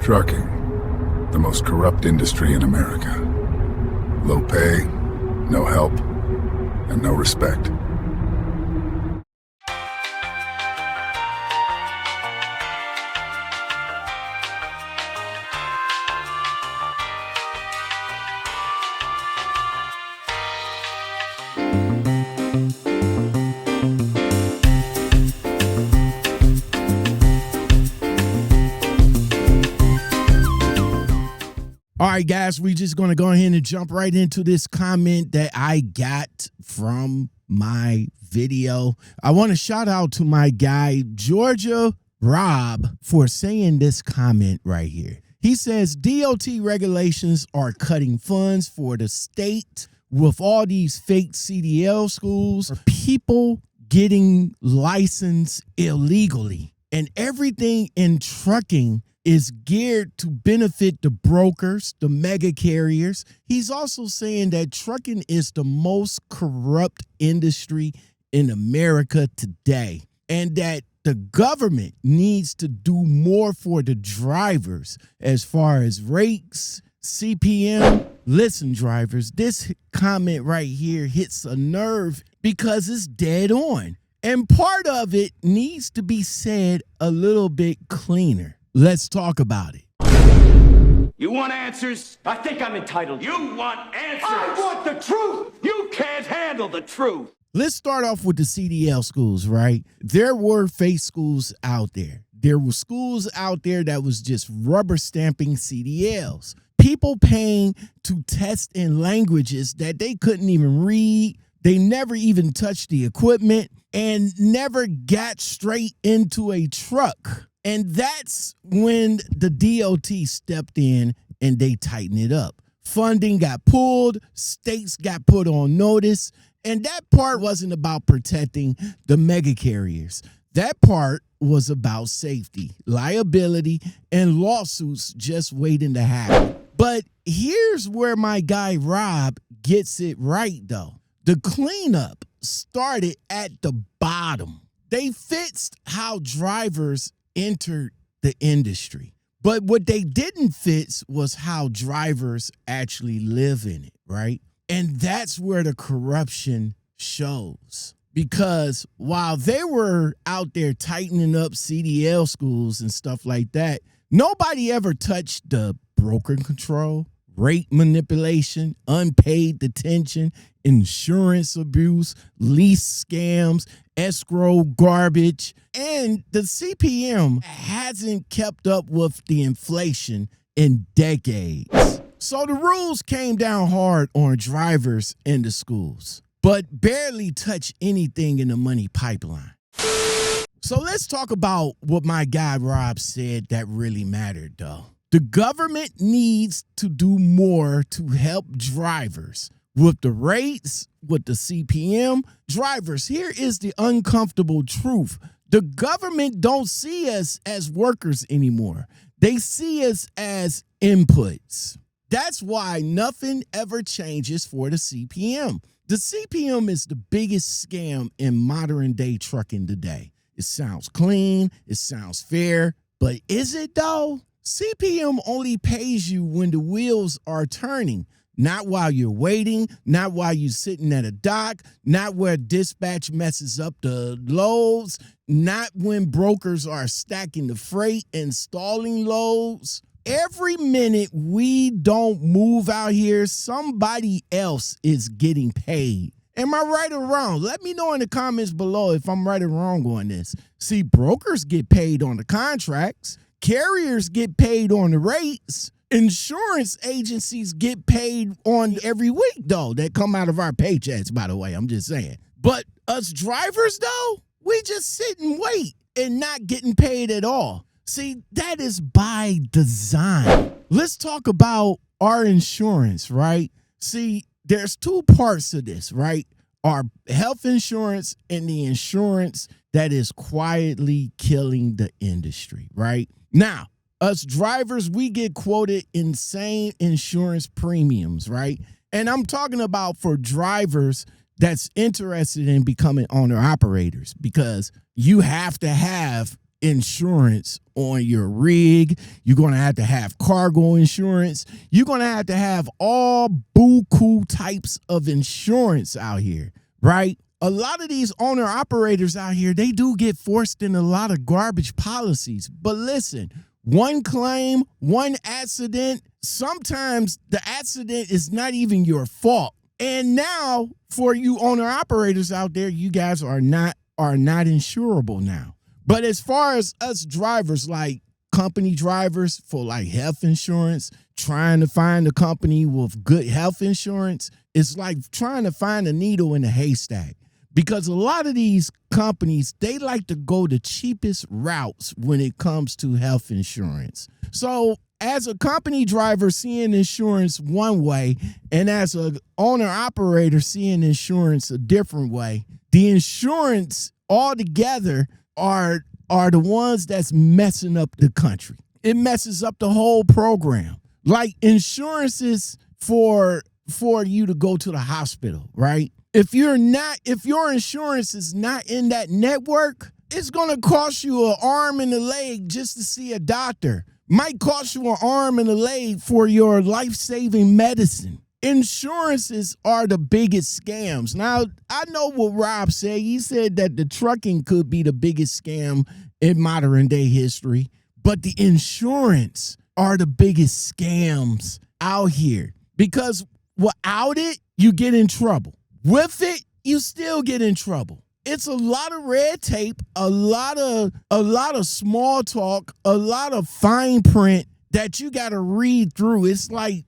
Trucking, the most corrupt industry in America. Low pay, no help, and no respect. All right, guys, we're just going to go ahead and jump right into this comment that I got from my video. I want to shout out to my guy, Georgia Rob, for saying this comment right here. He says, DOT regulations are cutting funds for the state with all these fake CDL schools, people getting licensed illegally, and everything in trucking is geared to benefit the brokers, the mega carriers. He's also saying that trucking is the most corrupt industry in America today, and that the government needs to do more for the drivers as far as rates, CPM. Listen, drivers, this comment right here hits a nerve because it's dead on. And part of it needs to be said a little bit cleaner. Let's talk about it. You want answers? I think I'm entitled. You want answers? I want the truth! You can't handle the truth. Let's start off with the CDL schools, right? There were fake schools out there. There were schools out there that was just rubber stamping CDLs. People paying to test in languages that they couldn't even read. They never even touched the equipment and never got straight into a truck. And that's when the DOT stepped in and they tightened it up. Funding got pulled, states got put on notice, and that part wasn't about protecting the mega carriers. That part was about safety, liability, and lawsuits just waiting to happen. But here's where my guy Rob gets it right, though. The cleanup started at the bottom. They fixed how drivers entered the industry. But what they didn't fix was how drivers actually live in it, right? And that's where the corruption shows. Because while they were out there tightening up CDL schools and stuff like that, nobody ever touched the broker control, rate manipulation, unpaid detention, insurance abuse, lease scams, escrow garbage, and the CPM hasn't kept up with the inflation in decades. So the rules came down hard on drivers in the schools, but barely touch anything in the money pipeline. So let's talk about what my guy Rob said that really mattered, though. The government needs to do more to help drivers with the rates, with the CPM. Drivers, here is the uncomfortable truth. The government don't see us as workers anymore. They see us as inputs. That's why nothing ever changes for the CPM. The CPM is the biggest scam in modern day trucking today. It sounds clean, it sounds fair, but is it though? CPM only pays you when the wheels are turning, not while you're waiting, not while you're sitting at a dock, not where dispatch messes up the loads, not when brokers are stacking the freight and stalling loads. Every minute we don't move out here, somebody else is getting paid. Am I right or wrong? Let me know in the comments below if I'm right or wrong on this. See, brokers get paid on the contracts. Carriers get paid on the rates. Insurance agencies get paid on every week, though, that come out of our paychecks, by the way. I'm just saying. But us drivers, though, we just sit and wait and not getting paid at all. See, that is by design. Let's talk about our insurance, right? See, there's two parts to this, right? Our health insurance and the insurance that is quietly killing the industry, right? Now, us drivers, we get quoted insane insurance premiums, right? And I'm talking about for drivers that's interested in becoming owner operators, because you have to have insurance on your rig. You're going to have cargo insurance. You're going to have all buku types of insurance out here, right? A lot of these owner operators out here, they do get forced in a lot of garbage policies. But listen, one claim, one accident, sometimes the accident is not even your fault. And now for you owner operators out there, you guys are not insurable now. But as far as us drivers, like company drivers for like health insurance, trying to find a company with good health insurance, it's like trying to find a needle in a haystack. Because a lot of these companies, they like to go the cheapest routes when it comes to health insurance. So as a company driver seeing insurance one way, and as an owner operator seeing insurance a different way, the insurance altogether are the ones that's messing up the country. It messes up the whole program. Like insurances for you to go to the hospital, right? If your insurance is not in that network, it's gonna cost you an arm and a leg just to see a doctor. Might cost you an arm and a leg for your life-saving medicine. Insurances are the biggest scams. Now, I know what Rob said. He said that the trucking could be the biggest scam in modern day history, but the insurance are the biggest scams out here because without it, you get in trouble. With it, you still get in trouble. It's a lot of red tape, a lot of small talk, a lot of fine print that you got to read through. It's like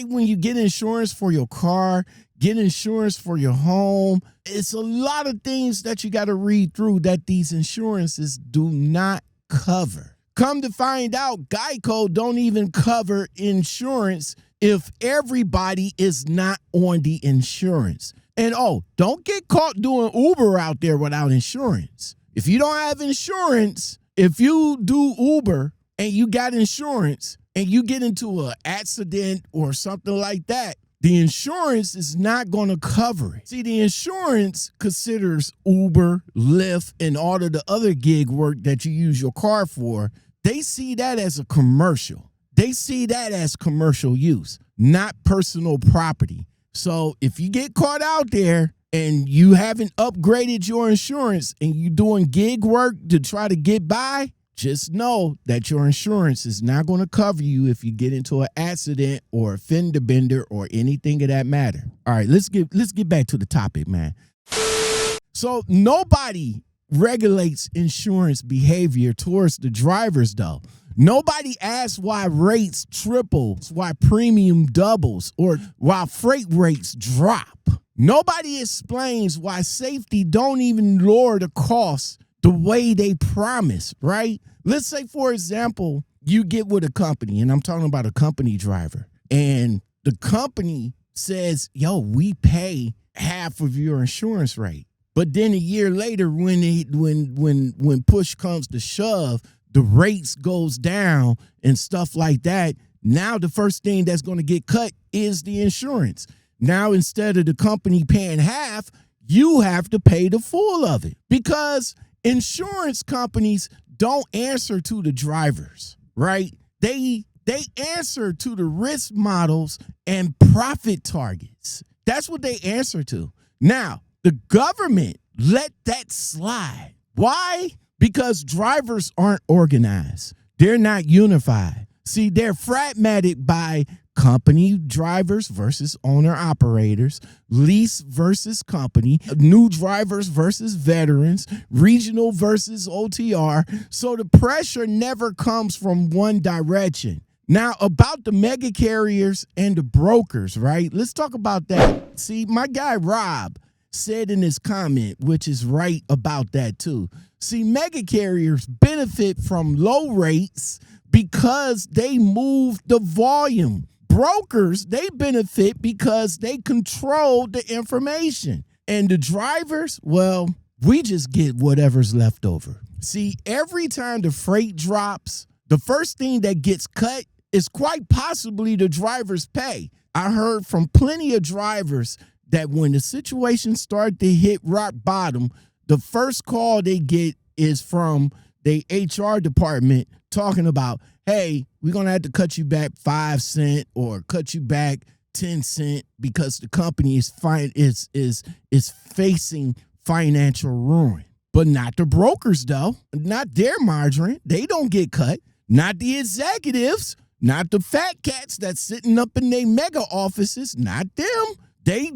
when you get insurance for your car, get insurance for your home. It's a lot of things that you got to read through that these insurances do not cover. Come to find out, Geico don't even cover insurance if everybody is not on the insurance. And don't get caught doing Uber out there without insurance. If you don't have insurance, if you do Uber and you got insurance and you get into an accident or something like that, the insurance is not going to cover it. See, the insurance considers Uber, Lyft, and all of the other gig work that you use your car for. They see that as a commercial. They see that as commercial use, not personal property. So if you get caught out there and you haven't upgraded your insurance and you're doing gig work to try to get by, just know that your insurance is not going to cover you if you get into an accident or a fender bender or anything of that matter. All right, let's get back to the topic, man. So nobody regulates insurance behavior towards the drivers, though. Nobody asks why rates triple, why premium doubles, or why freight rates drop. Nobody explains why safety don't even lower the cost the way they promise, right? Let's say, for example, you get with a company, and I'm talking about a company driver, and the company says, yo, we pay half of your insurance rate. But then a year later, when push comes to shove, the rates goes down and stuff like that. Now the first thing that's going to get cut is the insurance. Now, instead of the company paying half, you have to pay the full of it because insurance companies don't answer to the drivers, right? They answer to the risk models and profit targets. That's what they answer to. Now, the government let that slide. Why? Because drivers aren't organized. They're not unified. See, they're fragmented by company drivers versus owner operators, lease versus company, new drivers versus veterans, regional versus OTR. So the pressure never comes from one direction. Now, about the mega carriers and the brokers, right? Let's talk about that. See, my guy Rob said in his comment, which is right about that too. See, mega carriers benefit from low rates because they move the volume. Brokers, they benefit because they control the information. And the drivers, well, we just get whatever's left over. See, every time the freight drops, the first thing that gets cut is quite possibly the driver's pay. I heard from plenty of drivers that when the situation started to hit rock bottom, the first call they get is from they HR department talking about, hey, we're going to have to cut you back 5 cents or cut you back 10 cents because the company is facing financial ruin. But not the brokers, though. Not their margarine. They don't get cut. Not the executives. Not the fat cats that's sitting up in their mega offices. Not them. They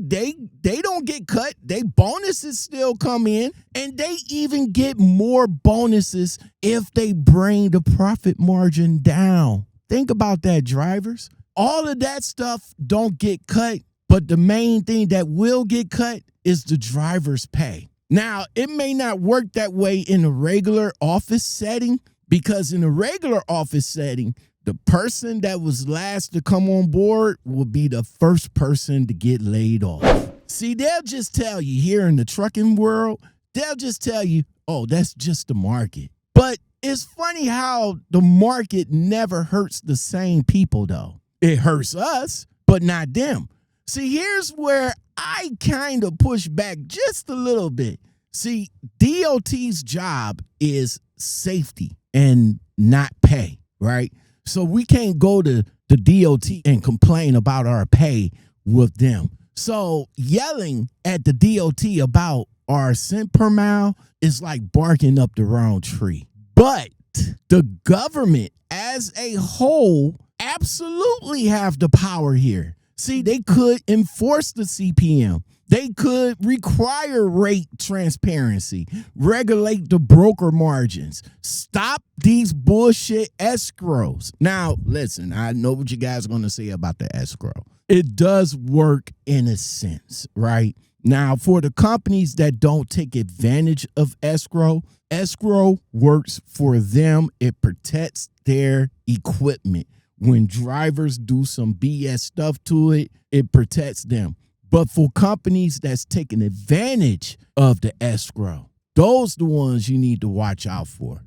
don't get cut. They bonuses still come in, and they even get more bonuses if they bring the profit margin down. Think about that, drivers. All of that stuff don't get cut, but the main thing that will get cut is the driver's pay. Now, it may not work that way in a regular office setting, because in a regular office setting, the person that was last to come on board will be the first person to get laid off. See, they'll just tell you here in the trucking world, they'll just tell you, oh, that's just the market. But it's funny how the market never hurts the same people, though. It hurts us, but not them. See, here's where I kind of push back just a little bit. See, DOT's job is safety and not pay, right? So we can't go to the DOT and complain about our pay with them. So yelling at the DOT about our cent per mile is like barking up the wrong tree. But the government as a whole absolutely have the power here. See, they could enforce the CPM. They could require rate transparency, regulate the broker margins, stop these bullshit escrows. Now, listen, I know what you guys are going to say about the escrow. It does work in a sense, right? Now, for the companies that don't take advantage of escrow, escrow works for them. It protects their equipment. When drivers do some BS stuff to it, it protects them. But for companies that's taking advantage of the escrow, those the ones you need to watch out for.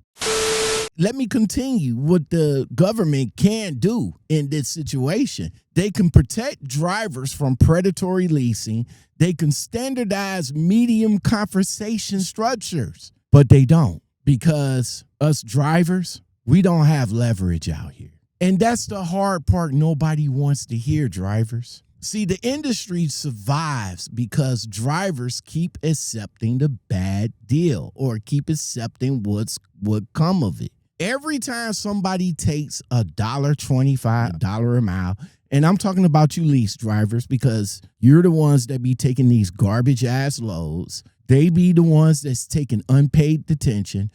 Let me continue what the government can do in this situation. They can protect drivers from predatory leasing. They can standardize medium conversation structures, but they don't, because us drivers, we don't have leverage out here. And that's the hard part nobody wants to hear, drivers. See, the industry survives because drivers keep accepting the bad deal or keep accepting what come of it. Every time somebody takes $1.25 a mile, and I'm talking about you lease drivers because you're the ones that be taking these garbage ass loads. They be the ones that's taking unpaid detention.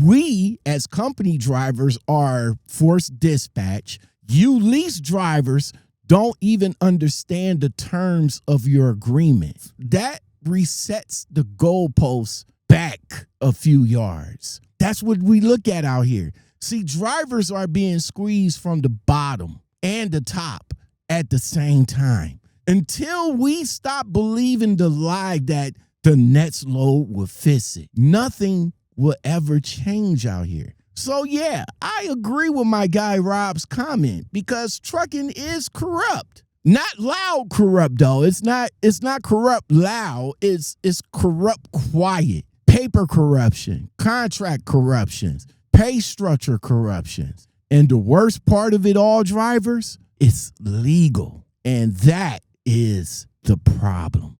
We as company drivers are forced dispatch. You lease drivers don't even understand the terms of your agreement. That resets the goalposts back a few yards. That's what we look at out here. See, drivers are being squeezed from the bottom and the top at the same time. Until we stop believing the lie that the next load will fix it, nothing will ever change out here. So yeah, I agree with my guy Rob's comment, because trucking is corrupt. Not loud corrupt though. It's not corrupt loud. It's corrupt quiet. Paper corruption, contract corruptions, pay structure corruptions. And the worst part of it all, drivers, it's legal. And that is the problem.